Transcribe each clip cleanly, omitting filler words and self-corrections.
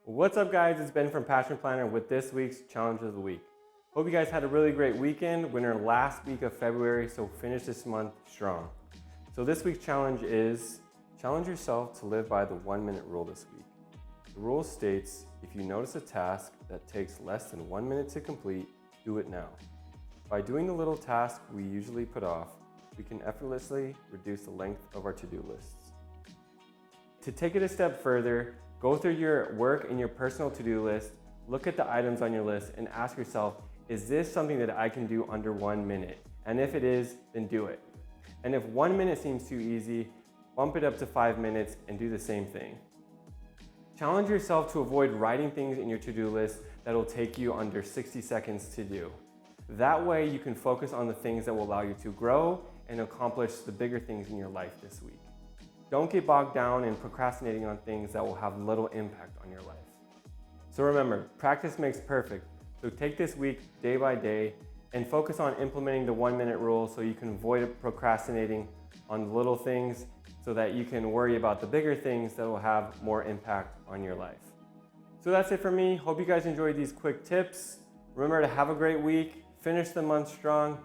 What's up guys, it's Ben from Passion Planner with this week's Challenge of the Week. Hope you guys had a really great weekend. We're in our last week of February, so finish this month strong. So this week's challenge is, challenge yourself to live by the 1 minute rule this week. The rule states, if you notice a task that takes less than 1 minute to complete, do it now. By doing the little task we usually put off, we can effortlessly reduce the length of our to-do lists. To take it a step further, go through your work and your personal to-do list, look at the items on your list and ask yourself, is this something that I can do under 1 minute? And if it is, then do it. And if 1 minute seems too easy, bump it up to 5 minutes and do the same thing. Challenge yourself to avoid writing things in your to-do list that will take you under 60 seconds to do. That way you can focus on the things that will allow you to grow and accomplish the bigger things in your life this week. Don't get bogged down in procrastinating on things that will have little impact on your life. So remember, practice makes perfect. So take this week day by day and focus on implementing the 1 minute rule so you can avoid procrastinating on the little things so that you can worry about the bigger things that will have more impact on your life. So that's it for me. Hope you guys enjoyed these quick tips. Remember to have a great week, finish the month strong,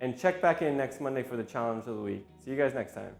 and check back in next Monday for the challenge of the week. See you guys next time.